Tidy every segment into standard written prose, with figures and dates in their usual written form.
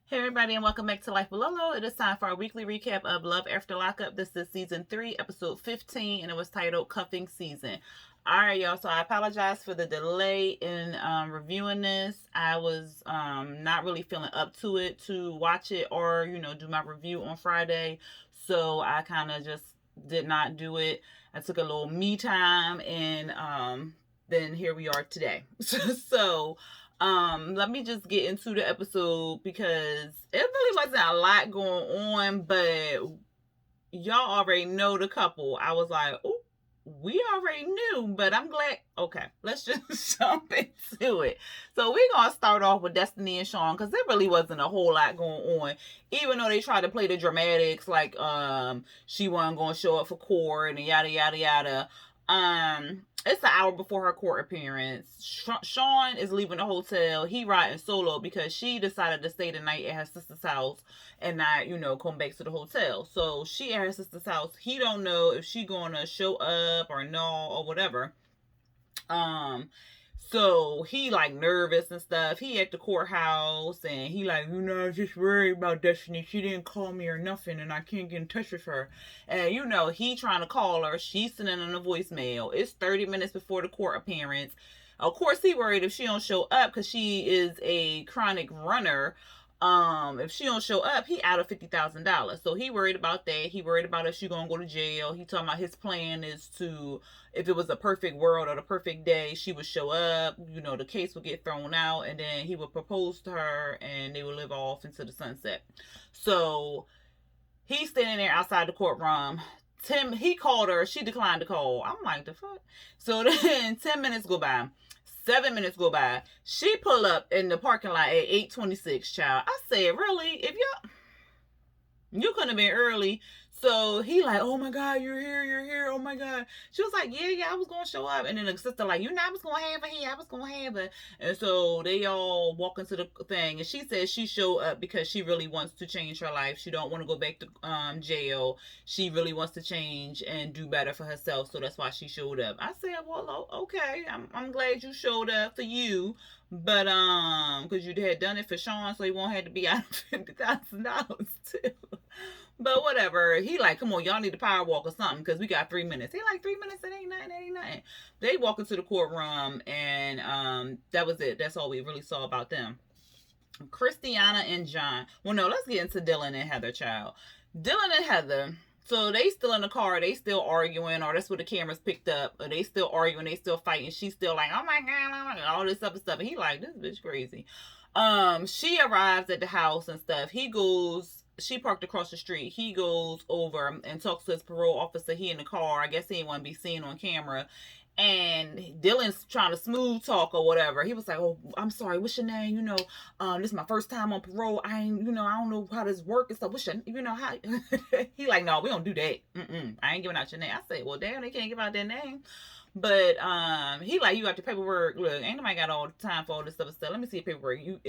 Hey everybody, and welcome back to Life Below Low. It is time for our weekly recap of Love After Lockup. This is season 3, episode 15, and it was titled Cuffing Season. Alright, y'all, so I apologize for the delay in reviewing this. I was not really feeling up to it to watch it or, do my review on Friday. So I kind of just did not do it. I took a little me time, and then here we are today. Let me just get into the episode because it really wasn't a lot going on, but y'all already know the couple. I was like, oh, we already knew, but I'm glad. Okay, let's just jump into it. So we're gonna start off with Destiny and Sean because there really wasn't a whole lot going on. Even though they tried to play the dramatics, like she wasn't gonna show up for court and yada yada yada. It's an hour before her court appearance. Sean is leaving the hotel. He riding solo because she decided to stay the night at her sister's house and not, come back to the hotel. So she at her sister's house. He don't know if she gonna show up or no or whatever. So he like nervous and stuff. He at the courthouse and he like, I was just worried about Destiny. She didn't call me or nothing and I can't get in touch with her. And he trying to call her. She's sending in a voicemail. It's 30 minutes before the court appearance. Of course he worried if she don't show up because she is a chronic runner. If she don't show up, he out of $50,000. So he worried about that. He worried about if she gonna go to jail. He talking about his plan is to, if it was a perfect world or the perfect day, she would show up. The case would get thrown out, and then he would propose to her, and they would live off into the sunset. So he's standing there outside the courtroom. He called her. She declined to call. I'm like, the fuck? So then 10 minutes go by. 7 minutes go by. She pull up in the parking lot at 8:26, child. I said, really? If you couldn't have been early. So he like, oh my God, you're here. Oh my God. She was like, yeah, I was going to show up. And then the sister like, I was going to have her here. I was going to have her. And so they all walk into the thing. And she says she showed up because she really wants to change her life. She don't want to go back to jail. She really wants to change and do better for herself. So that's why she showed up. I said, well, okay. I'm glad you showed up for you. But because you had done it for Sean, so he won't have to be out of $50,000 too. But whatever. He like, come on, y'all need to power walk or something because we got 3 minutes. He like 3 minutes. It ain't nothing. They walk into the courtroom and that was it. That's all we really saw about them. Christiana and John. Well, no, let's get into Dylan and Heather, child. Dylan and Heather. So they still in the car, they still arguing, or that's what the cameras picked up. Or they still arguing, they still fighting. She's still like, oh my God, all this other stuff. And he like, this bitch crazy. She arrives at the house and stuff. She parked across the street. He goes over and talks to his parole officer. He in the car. I guess he didn't want to be seen on camera. And Dylan's trying to smooth talk or whatever. He was like, oh, I'm sorry, what's your name? This is my first time on parole. I don't know how this works and stuff. What's your, how? He like, no, we don't do that. I ain't giving out your name. I said, well, damn, they can't give out their name. But he like, you got your paperwork. Look, ain't nobody got all the time for all this stuff. Let me see your paperwork. You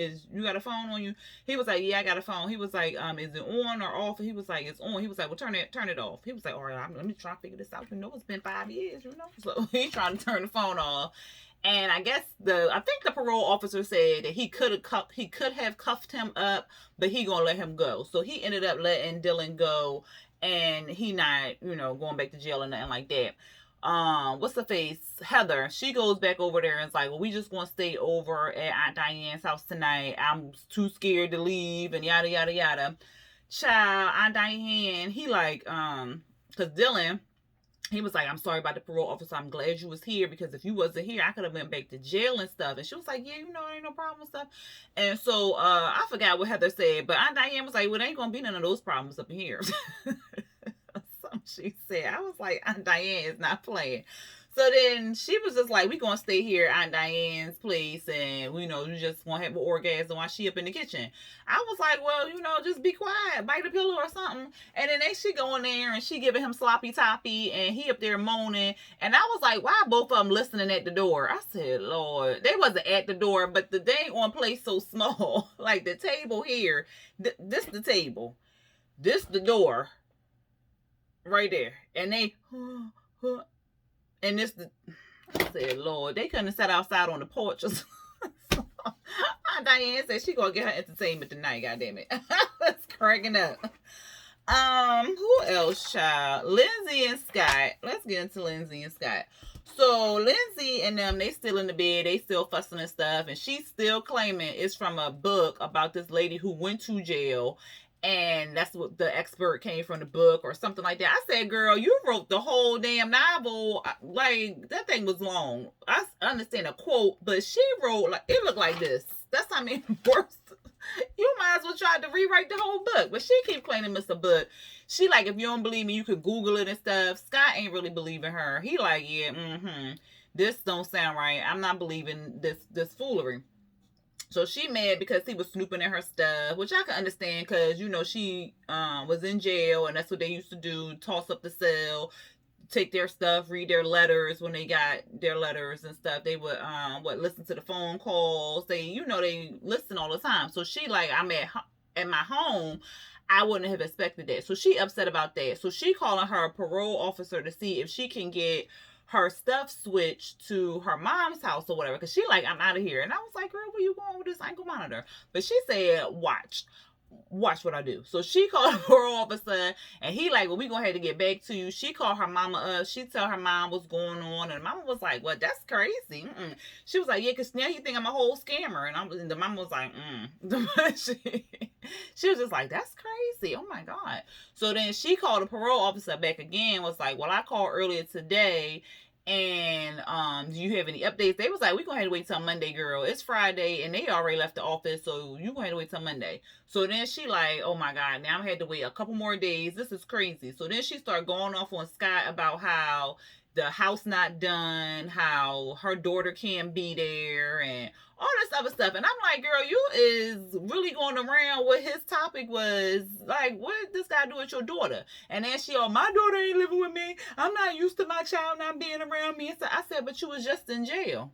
got a phone on you? He was like, yeah, I got a phone. He was like, is it on or off? He was like, it's on. He was like, well, turn it off. He was like, all right, let me try to figure this out. It's been 5 years, So he trying to turn the phone off. And I guess I think the parole officer said that he could have cuffed him up, but he gonna let him go. So he ended up letting Dylan go, and he not, going back to jail or nothing like that. What's the face? Heather. She goes back over there and it's like, well, we just gonna stay over at Aunt Diane's house tonight. I'm too scared to leave and yada yada yada. Child, Aunt Diane, he like, cause Dylan, he was like, I'm sorry about the parole officer. I'm glad you was here because if you wasn't here, I could have been back to jail and stuff. And she was like, yeah, ain't no problem and stuff. And so I forgot what Heather said, but Aunt Diane was like, well, there ain't gonna be none of those problems up in here. She said. I was like, Aunt Diane is not playing. So then she was just like, we gonna stay here at Aunt Diane's place and you just gonna have an orgasm while she up in the kitchen. I was like, well, just be quiet, bite a pillow or something. And then she go in there and she giving him sloppy toppy and he up there moaning. And I was like, why both of them listening at the door? I said, Lord, they wasn't at the door, but the dang on place so small. Like the table here, this the table, this the door. Right there. And they and this I said, Lord, they couldn't have sat outside on the porch or something. I Diane said she gonna get her entertainment tonight, goddammit. That's cracking up. Who else, child? Lindsay and Scott. Let's get into Lindsay and Scott. So Lindsay and them, they still in the bed, they still fussing and stuff, and she's still claiming it's from a book about this lady who went to jail, and that's what the expert came from the book or something like that. I said, girl, you wrote the whole damn novel. Like, that thing was long. I understand a quote, but she wrote, like, it looked like this. That's how many words. You might as well try to rewrite the whole book. But she keep claiming it's a book. She like, if you don't believe me, you could Google it and stuff. Scott ain't really believing her. He like, yeah, this don't sound right. I'm not believing this foolery. So she mad because he was snooping in her stuff, which I can understand because, you know, she was in jail and that's what they used to do, toss up the cell, take their stuff, read their letters when they got their letters and stuff. They would listen to the phone calls. They listen all the time. So she like, I'm at my home, I wouldn't have expected that. So she upset about that. So she calling her parole officer to see if she can get her stuff switched to her mom's house or whatever. Because she like, I'm out of here. And I was like, girl, where you going with this ankle monitor? But she said, watch what I do. So she called the parole officer and he like, well, we gonna have to get back to you. She called her mama up. She tell her mom what's going on. And mama was like, what? That's crazy. She was like, yeah, because now you think I'm a whole scammer. And the mama was like, She was just like, that's crazy. Oh my God. So then she called the parole officer back again, was like, well, I called earlier today and do you have any updates? They was like, we gonna have to wait till Monday, girl. It's Friday and they already left the office, so you gonna have to wait till Monday. So then she like, oh my God, now I'm gonna have to wait a couple more days. This is crazy. So then she started going off on Scott about how the house not done, how her daughter can't be there, and all this other stuff. And I'm like, girl, you is really going around what his topic was. Like, what did this guy do with your daughter? And then she, oh, my daughter ain't living with me. I'm not used to my child not being around me. And so I said, but you was just in jail.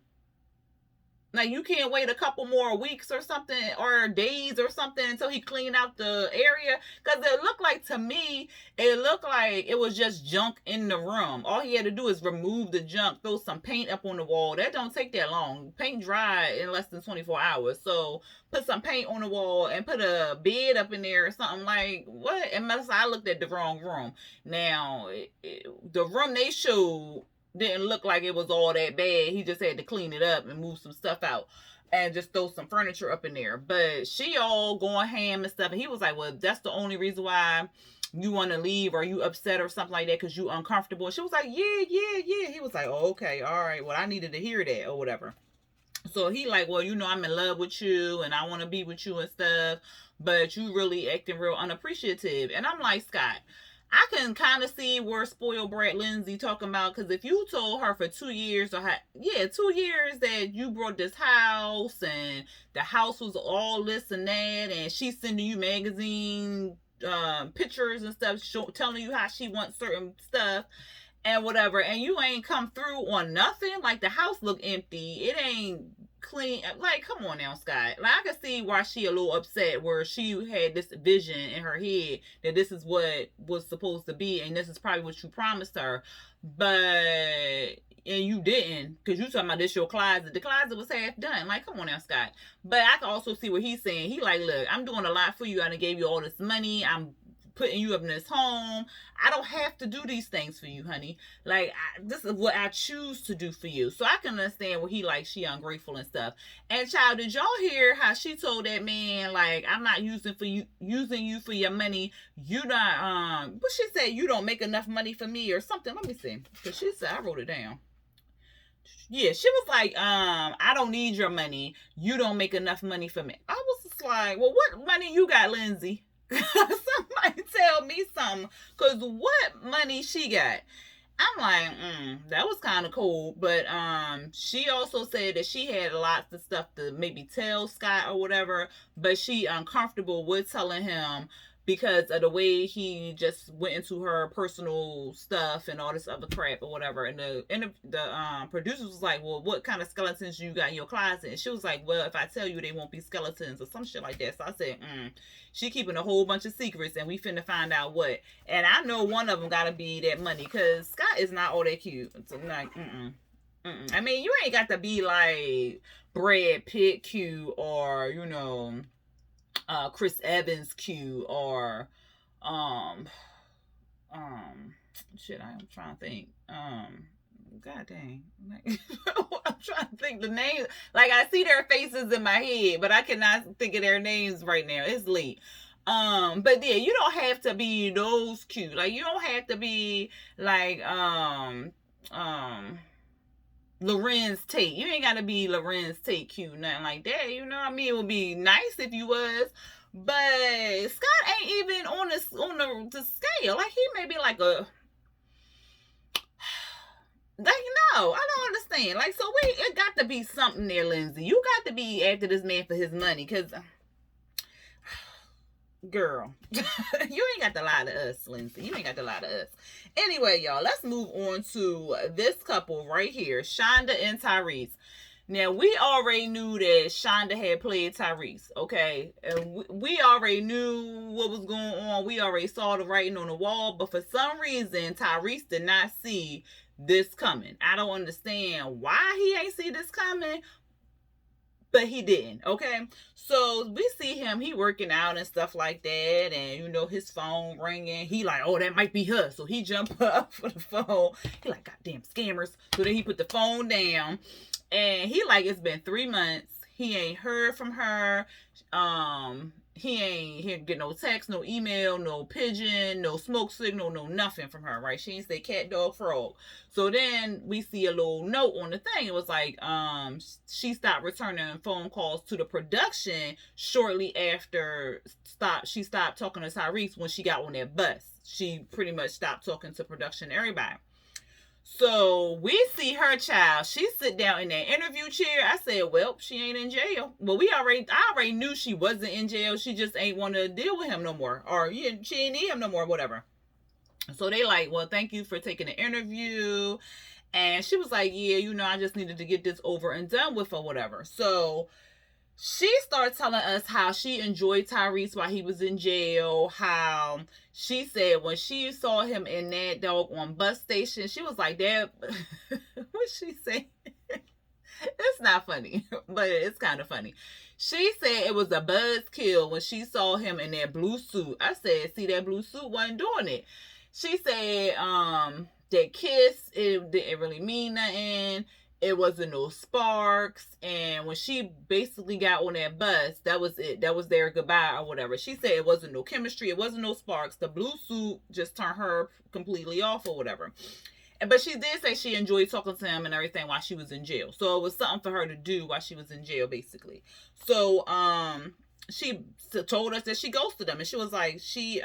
Like, you can't wait a couple more weeks or something, or days or something until he cleaned out the area. Because it looked like, to me, it looked like it was just junk in the room. All he had to do is remove the junk, throw some paint up on the wall. That don't take that long. Paint dry in less than 24 hours. So put some paint on the wall and put a bed up in there or something. Like, what? And I looked at the wrong room. Now, the room they showed didn't look like it was all that bad. He just had to clean it up and move some stuff out and just throw some furniture up in there. But she all going ham and stuff. And he was like, well, that's the only reason why you want to leave, or you upset or something like that because you uncomfortable. And she was like, yeah. He was like, oh, okay, all right. Well, I needed to hear that or whatever. So he like, well, I'm in love with you and I want to be with you and stuff, but you really acting real unappreciative. And I'm like, Scott, I can kind of see where spoiled brat Lindsay talking about, because if you told her for 2 years 2 years that you brought this house and the house was all this and that, and she's sending you magazine pictures and stuff, telling you how she wants certain stuff and whatever, and you ain't come through on nothing, like the house look empty, it ain't clean. Like, come on now, Scott. Like, I can see why she a little upset, where she had this vision in her head that this is what was supposed to be, and this is probably what you promised her, and you didn't, because you talking about this your closet. The closet was half done. Like, come on now, Scott. But I can also see what he's saying. He like, look, I'm doing a lot for you. I done gave you all this money. I'm putting you up in this home. I don't have to do these things for you, honey. Like, this is what I choose to do for you. So I can understand what he like, she ungrateful and stuff. And child, did y'all hear how she told that man, like, I'm not using you for your money. You not what she said, you don't make enough money for me or something. Let me see. Because she said, I wrote it down. Yeah, she was like, I don't need your money. You don't make enough money for me. I was just like, well, what money you got, Lindsay? Somebody tell me something, because what money she got? I'm like, that was kind of cool. But she also said that she had lots of stuff to maybe tell Scott or whatever, but she uncomfortable with telling him because of the way he just went into her personal stuff and all this other crap or whatever. And the producers was like, well, what kind of skeletons you got in your closet? And she was like, well, if I tell you, they won't be skeletons or some shit like that. So I said, she keeping a whole bunch of secrets, and we finna find out what. And I know one of them gotta be that money, because Scott is not all that cute. So I'm like, I mean, you ain't got to be like Brad Pitt cute, or Chris Evans cute, or um shit. I'm trying to think. God dang. Like, I'm trying to think the names. Like, I see their faces in my head, but I cannot think of their names right now. It's late. But yeah, you don't have to be those cute. Like, you don't have to be like um Lorenz Tate. You ain't gotta be Lorenz Tate cute, nothing like that. You know what I mean? It would be nice if you was. But Scott ain't even on the scale. Like, he may be like a, like, no, I don't understand. Like, so it got to be something there, Lindsay. You got to be after this man for his money, cause girl, you ain't got to lie to us, Lindsay. You ain't got to lie to us. Anyway, y'all, let's move on to this couple right here, Shonda and Tyrese. Now, we already knew that Shonda had played Tyrice, okay? And we already knew what was going on. We already saw the writing on the wall. But for some reason, Tyrese did not see this coming. I don't understand why he ain't see this coming, but he didn't, okay? So we see him, he working out and stuff like that, and his phone ringing. He like, oh, that might be her. So he jump up for the phone. He like, goddamn scammers. So then he put the phone down, and he like, it's been 3 months. He ain't heard from her. He ain't get no text, no email, no pigeon, no smoke signal, no nothing from her, right? She ain't say cat, dog, frog. So then we see a little note on the thing. It was like, she stopped returning phone calls to the production shortly after she stopped talking to Tyrice when she got on that bus. She pretty much stopped talking to production, everybody. So we see her child. She sit down in that interview chair. I said, well, she ain't in jail. Well, I already knew she wasn't in jail. She just ain't want to deal with him no more. Or she ain't need him no more, whatever. So they like, well, thank you for taking the interview. And she was like, yeah, I just needed to get this over and done with or whatever. So she started telling us how she enjoyed Tyrice while he was in jail. How she said when she saw him in that doggone bus station, she was like, that. What she say? It's not funny, but it's kind of funny. She said it was a buzzkill when she saw him in that blue suit. I said, see, that blue suit wasn't doing it. She said, that kiss, it didn't really mean nothing. It wasn't no sparks. And when she basically got on that bus, that was it. That was their goodbye or whatever. She said it wasn't no chemistry. It wasn't no sparks. The blue suit just turned her completely off or whatever. But she did say she enjoyed talking to him and everything while she was in jail. So it was something for her to do while she was in jail, basically. So she told us that she ghosted him. And she was like, she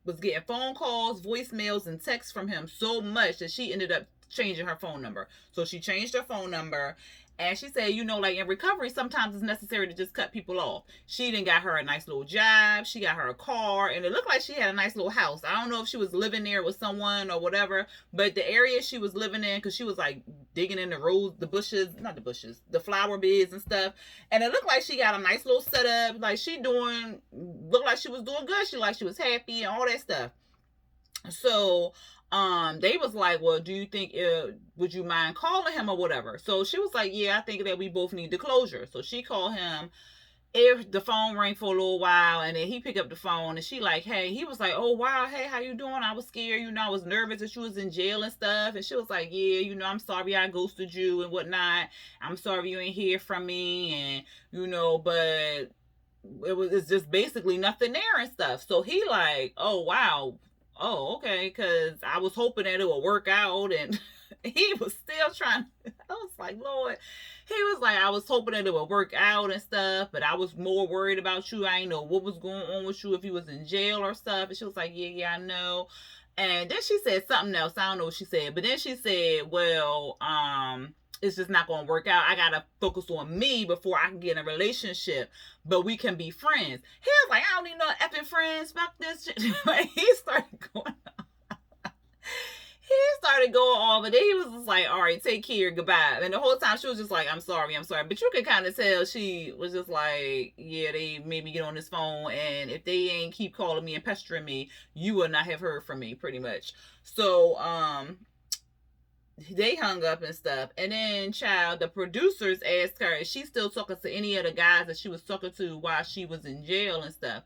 was getting phone calls, voicemails, and texts from him so much that she ended up changing her phone number. So she changed her phone number, and she said, like in recovery, sometimes it's necessary to just cut people off. She then got her a nice little job. She got her a car, and it looked like she had a nice little house. I don't know if she was living there with someone or whatever, but the area she was living in, because she was like digging in the flower beds and stuff, and it looked like she got a nice little setup. Like looked like she was doing good. She was happy and all that stuff. So they was like, well, do you think would you mind calling him or whatever? So she was like, yeah, I think that we both need the closure. So she called him. The phone rang for a little while, and then he picked up the phone, and she like, hey, he was like, oh wow, hey, how you doing? I was scared, I was nervous that you was in jail and stuff. And she was like, yeah, I'm sorry I ghosted you and whatnot. I'm sorry you ain't hear from me, and but it's just basically nothing there and stuff. So he like, oh wow, oh, okay, because I was hoping that it would work out, and he was still trying. I was like, Lord, he was like, I was hoping that it would work out and stuff, but I was more worried about you. I didn't know what was going on with you, if you was in jail or stuff. And she was like, yeah, I know. And then she said something else. I don't know what she said, but then she said, well, it's just not going to work out. I got to focus on me before I can get in a relationship, but we can be friends. He was like, I don't need no effing friends. Fuck this shit. He started going off, and then he was just like, all right, take care, goodbye. And the whole time she was just like, I'm sorry. But you could kind of tell she was just like, yeah, they made me get on this phone, and if they ain't keep calling me and pestering me, you would not have heard from me, pretty much. So they hung up and stuff. And then, child, the producers asked her if she's still talking to any of the guys that she was talking to while she was in jail and stuff.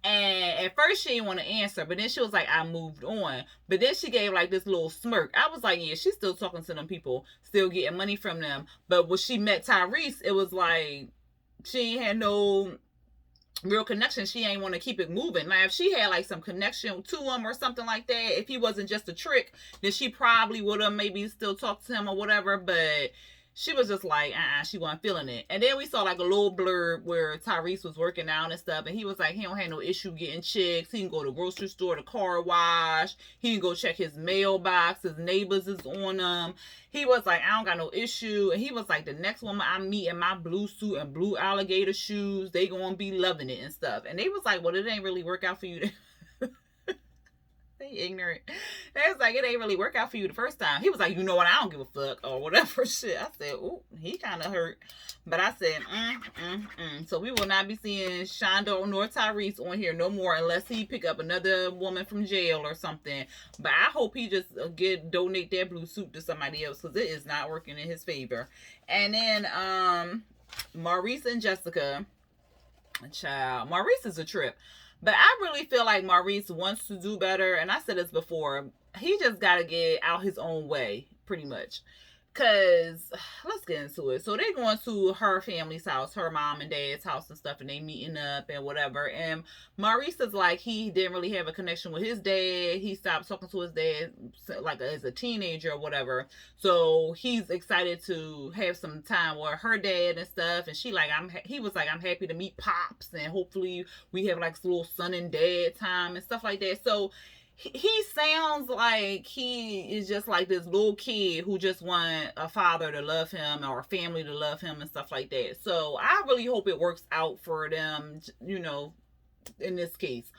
And at first she didn't want to answer, but then she was like, I moved on. But then she gave like this little smirk. I was like, yeah, she's still talking to them people, still getting money from them. But when she met Tyrice, it was like she had no real connection. She ain't want to keep it moving. Now, if she had like some connection to him or something like that, if he wasn't just a trick, then she probably would have maybe still talked to him or whatever. But she was just like, she wasn't feeling it. And then we saw like a little blurb where Tyrice was working out and stuff, and he was like, he don't have no issue getting chicks. He can go to the grocery store, the car wash. He can go check his mailbox. His neighbors is on him. He was like, I don't got no issue. And he was like, the next woman I meet in my blue suit and blue alligator shoes, they gonna be loving it and stuff. And they was like, well, it ain't really work out for you. They ignorant. They was like, it ain't really work out for you the first time. He was like, you know what, I don't give a fuck or whatever shit. I said, ooh, he kind of hurt. But I said, So we will not be seeing Shonda nor Tyrese on here no more unless he pick up another woman from jail or something. But I hope he just donate that blue suit to somebody else, because it is not working in his favor. And then Maurice and Jessica, child, Maurice is a trip. But I really feel like Maurice wants to do better. And I said this before. He just got to get out his own way, pretty much. Because, let's get into it. So they're going to her family's house, her mom and dad's house and stuff, and they meeting up and whatever. And Maurice is like, he didn't really have a connection with his dad. He stopped talking to his dad like as a teenager or whatever. So he's excited to have some time with her dad and stuff. And he was like, I'm happy to meet Pops, and hopefully we have like some little son and dad time and stuff like that. So he sounds like he is just like this little kid who just want a father to love him or a family to love him and stuff like that. So I really hope it works out for them, in this case.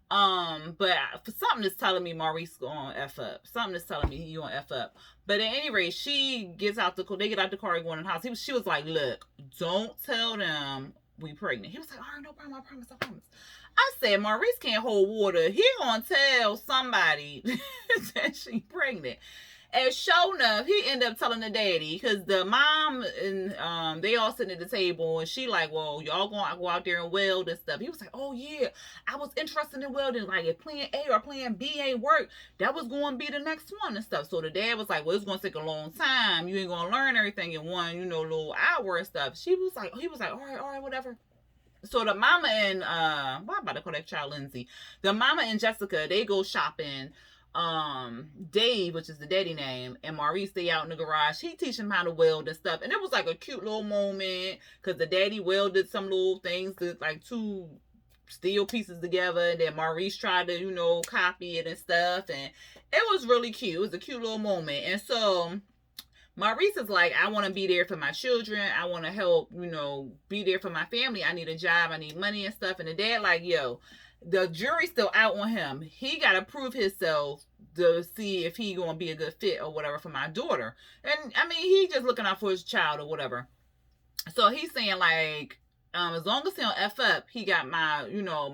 But for something is telling me Maurice gonna F up. Something is telling me he gonna F up. But at any rate, they get out the car and go in the house. She was like, look, don't tell them we pregnant. He was like, all right, no problem, I promise. I said, Maurice can't hold water. He gonna tell somebody that she pregnant. And sure enough, he ended up telling the daddy, because the mom and they all sitting at the table, and she like, well, y'all gonna go out there and weld and stuff. He was like, oh yeah, I was interested in welding. Like, if plan A or plan B ain't work, that was gonna be the next one and stuff. So the dad was like, well, it's gonna take a long time. You ain't gonna learn everything in one, little hour and stuff. He was like, all right, whatever. So the mama and why am I about to call that child Lindsay? The mama and Jessica, they go shopping. Dave, which is the daddy name, and Maurice, they out in the garage. He teaching him how to weld and stuff. And it was like a cute little moment, because the daddy welded some little things, like two steel pieces together, and then Maurice tried to, copy it and stuff. And it was really cute. It was a cute little moment. And so Maurice is like, I want to be there for my children. I want to help, be there for my family. I need a job. I need money and stuff. And the dad like, yo, the jury's still out on him. He got to prove himself to see if he going to be a good fit or whatever for my daughter. And, I mean, he just looking out for his child or whatever. So he's saying, like, as long as he don't F up, he got my,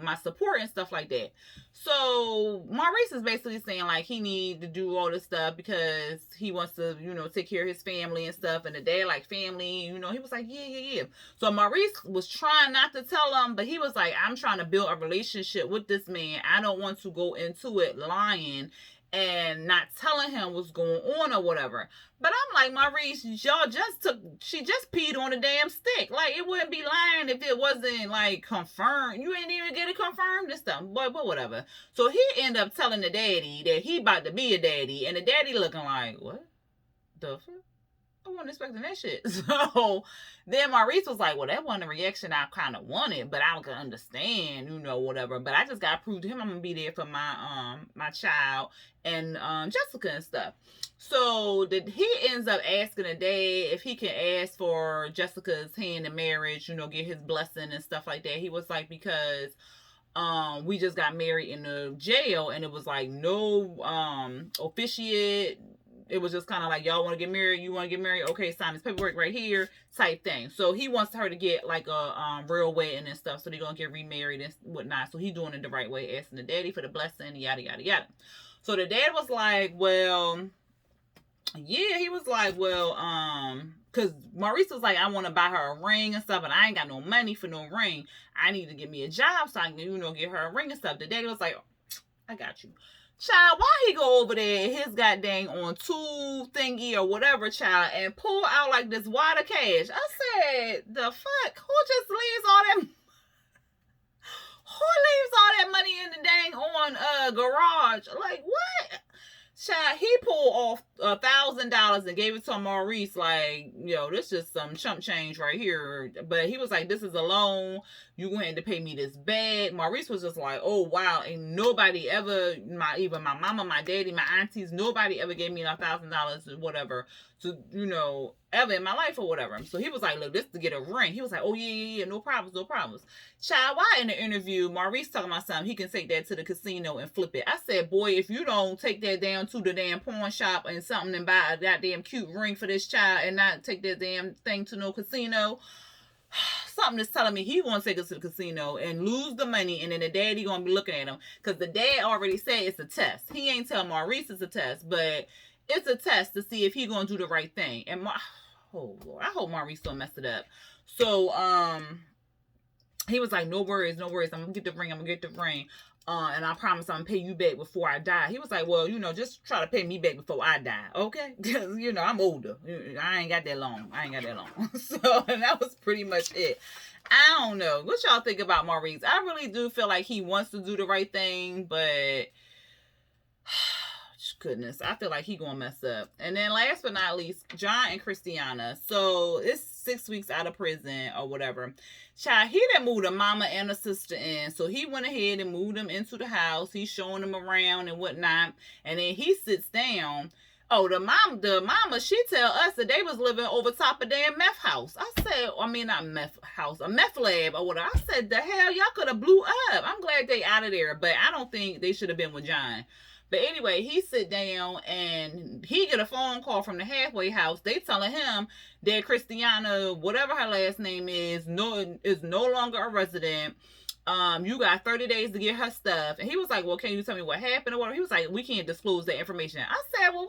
my support and stuff like that. So Maurice is basically saying, like, he need to do all this stuff because he wants to, take care of his family and stuff. And the dad, like, family, he was like, yeah. So Maurice was trying not to tell him, but he was like, I'm trying to build a relationship with this man. I don't want to go into it lying and not telling him what's going on or whatever. But I'm like, Maurice, she just peed on a damn stick. Like, it wouldn't be lying if it wasn't, like, confirmed. You ain't even get it confirmed and stuff. But whatever. So he ended up telling the daddy that he about to be a daddy. And the daddy looking like, what the fuck? I wasn't expecting that shit. So then Maurice was like, well, that wasn't a reaction I kind of wanted, but I can understand, whatever. But I just got to prove to him I'm going to be there for my child and Jessica and stuff. So he ends up asking the dad if he can ask for Jessica's hand in marriage, get his blessing and stuff like that. He was like, because we just got married in the jail, and it was like no officiate. It was just kind of like, y'all want to get married? You want to get married? Okay, sign this paperwork right here type thing. So he wants her to get like a real wedding and stuff. So they're going to get remarried and whatnot. So he's doing it the right way, asking the daddy for the blessing, yada, yada, yada. So the dad was like, well, Yeah, he was like, well, because Maurice was like, I want to buy her a ring and stuff, and I ain't got no money for no ring. I need to get me a job so I can, get her a ring and stuff. The daddy was like, I got you. Child, why he go over there, his goddamn on two thingy or whatever, child, and pull out like this wad of cash? I said, the fuck? Who just leaves all that? Who leaves all that money in the dang on garage? Like what? Child, he pulled off $1,000 and gave it to Maurice. Like, this is some chump change right here. But he was like, "This is a loan. You going to pay me this back." Maurice was just like, "Oh wow!" And nobody ever, even my mama, my daddy, my aunties, nobody ever gave me $1,000 or whatever to, ever in my life or whatever. So he was like, "Look, this to get a ring." He was like, "Oh yeah, no problems, no problems." Child, why in the interview, Maurice talking about something, he can take that to the casino and flip it. I said, boy, if you don't take that down to the damn pawn shop and something and buy a goddamn cute ring for this child and not take that damn thing to no casino, something is telling me he gonna take us to the casino and lose the money, and then the daddy gonna be looking at him because the dad already said it's a test. He ain't tell Maurice it's a test, but it's a test to see if he gonna do the right thing. And oh Lord, I hope Maurice don't mess it up. So he was like, no worries, no worries. I'm gonna get the ring. And I promise I'm gonna pay you back before I die. He was like, well, just try to pay me back before I die, okay? Because, I'm older. I ain't got that long. So, and that was pretty much it. I don't know. What y'all think about Maurice? I really do feel like he wants to do the right thing, but goodness, I feel like he gonna mess up. And then last but not least, John and Christiana. So it's 6 weeks out of prison or whatever. Child, he done moved a mama and a sister in. So he went ahead and moved them into the house. He's showing them around and whatnot. And then he sits down. Oh, the mama, she tell us that they was living over top of damn meth house. I said, not meth house, a meth lab or whatever. I said, the hell, y'all could have blew up. I'm glad they out of there, but I don't think they should have been with John. But anyway, he sit down and he get a phone call from the halfway house. They telling him that Christiana, whatever her last name is no longer a resident. You got 30 days to get her stuff. And he was like, well, can you tell me what happened or whatever? He was like, we can't disclose that information. I said, well,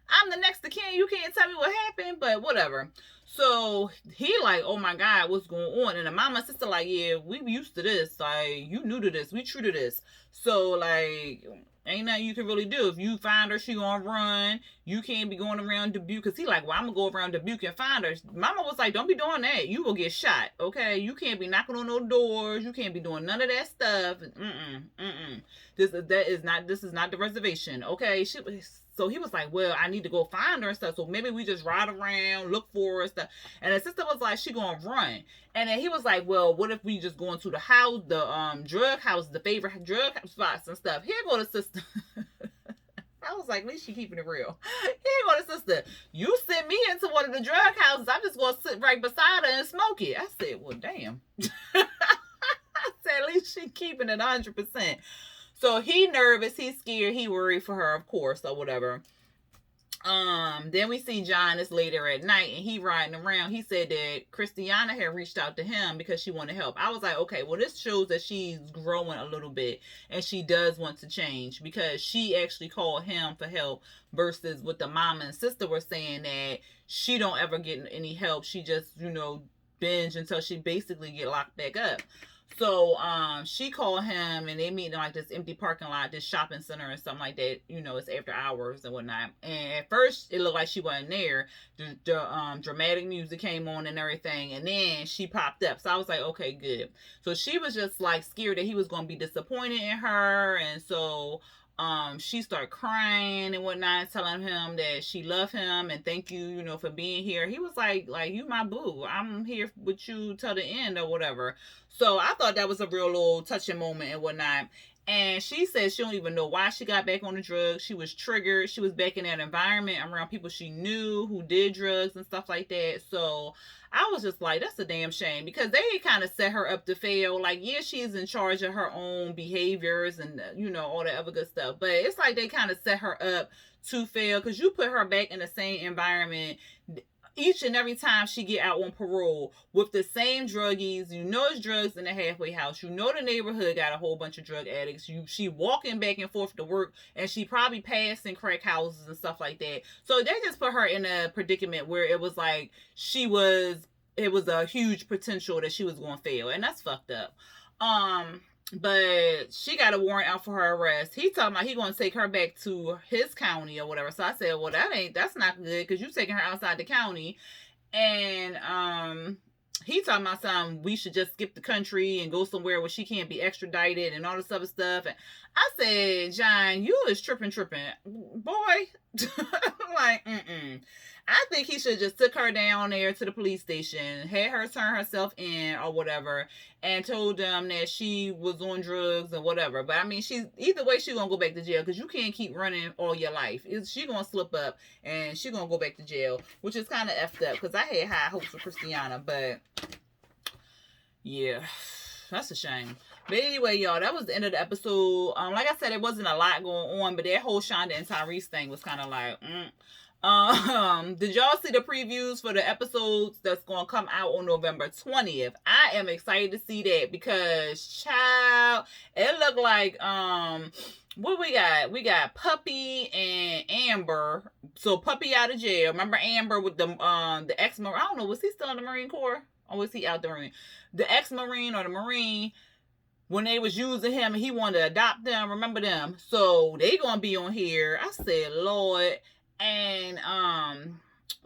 I'm the next of kin. You can't tell me what happened, but whatever. So he like, oh my God, what's going on? And the mama and sister like, yeah, we used to this. Like, you new to this. We true to this. So like, ain't nothing you can really do. If you find her, she gonna run. You can't be going around Dubuque. Because he like, well, I'm going to go around Dubuque and find her. Mama was like, don't be doing that. You will get shot, okay? You can't be knocking on no doors. You can't be doing none of that stuff. This is not the reservation, okay? So he was like, well, I need to go find her and stuff. So maybe we just ride around, look for her and stuff. And the sister was like, she gonna run. And then he was like, well, what if we just go into the house, the drug house, the favorite drug spots and stuff. Here go the sister. I was like, at least she keeping it real. Here go the sister. You sent me into one of the drug houses. I'm just gonna sit right beside her and smoke it. I said, well, damn. I said, at least she keeping it 100%. So he nervous, he's scared, he worried for her, of course, or whatever. Then we see John is later at night and he riding around. He said that Christiana had reached out to him because she wanted help. I was like, okay, well, this shows that she's growing a little bit and she does want to change because she actually called him for help versus what the mama and sister were saying that she don't ever get any help. She just, binge until she basically get locked back up. So she called him and they meet in like this empty parking lot, this shopping center and something like that. It's after hours and whatnot. And at first it looked like she wasn't there. The dramatic music came on and everything. And then she popped up. So I was like, okay, good. So she was just like scared that he was going to be disappointed in her. And so she started crying and whatnot, telling him that she loved him and thank you, for being here. He was like, you my boo. I'm here with you till the end or whatever. So I thought that was a real little touching moment and whatnot. And she said she don't even know why she got back on the drugs. She was triggered. She was back in that environment around people she knew who did drugs and stuff like that. So I was just like, that's a damn shame because they kind of set her up to fail. Like, yeah, she's in charge of her own behaviors and, all that other good stuff. But it's like they kind of set her up to fail because you put her back in the same environment. each and every time she get out on parole with the same druggies. You know it's drugs in the halfway house. You know the neighborhood got a whole bunch of drug addicts. She walking back and forth to work, and she probably passing crack houses and stuff like that. So they just put her in a predicament where it was like it was a huge potential that she was going to fail, and that's fucked up. But she got a warrant out for her arrest. He talking about he going to take her back to his county or whatever. So I said, well, that's not good, because you taking her outside the county. And he talking about something, we should just skip the country and go somewhere where she can't be extradited and all this other stuff. And I said, John, you is tripping, boy. Like, I think he should just took her down there to the police station, had her turn herself in or whatever, and told them that she was on drugs and whatever. But I mean, either way, she's gonna go back to jail, because you can't keep running all your life. She gonna slip up and she gonna go back to jail, which is kind of effed up, because I had high hopes for Christiana, but yeah, that's a shame. But anyway, y'all, that was the end of the episode. Like I said, it wasn't a lot going on, but that whole Shonda and Tyrese thing was kind of like, did y'all see the previews for the episodes that's going to come out on November 20th? I am excited to see that, because, child, it looked like, what we got? We got Puppy and Amber. So Puppy out of jail. Remember Amber with the ex-Marine? I don't know, was he still in the Marine Corps? Or was he out the Marine? The ex-Marine or the Marine, when they was using him and he wanted to adopt them, remember them? So they gonna be on here. I said, Lord. And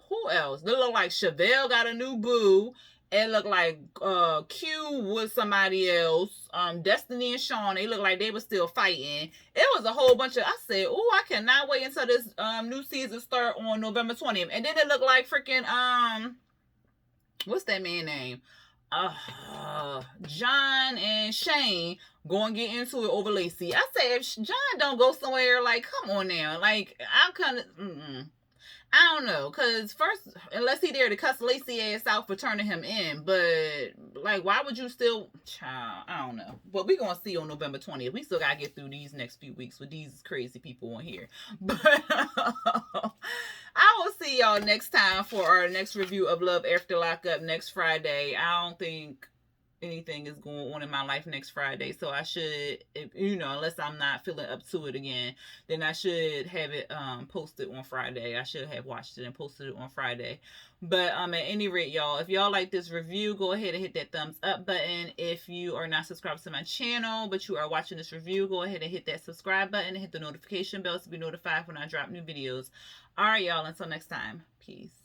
who else? They look like Chevelle got a new boo. It looked like Q was somebody else. Destiny and Sean, they look like they were still fighting. It was a whole bunch of, I said, oh, I cannot wait until this new season start on November 20th. And then it looked like freaking what's that man's name? John and Shane going to get into it over Lacey. I say, if John don't go somewhere, like, come on now. Like, I'm kind of, I don't know. Because first, unless he there to cuss Lacey ass out for turning him in. But, like, why would you still, child, I don't know. But we going to see on November 20th. We still got to get through these next few weeks with these crazy people on here. But I will see y'all next time for our next review of Love After Lockup next Friday. I don't think anything is going on in my life next Friday, so I should, unless I'm not feeling up to it again, then I should have it posted on Friday. I should have watched it and posted it on Friday. But at any rate, y'all, if y'all like this review, go ahead and hit that thumbs up button. If you are not subscribed to my channel, but you are watching this review, go ahead and hit that subscribe button and hit the notification bell to be notified when I drop new videos. All right, y'all, until next time, peace.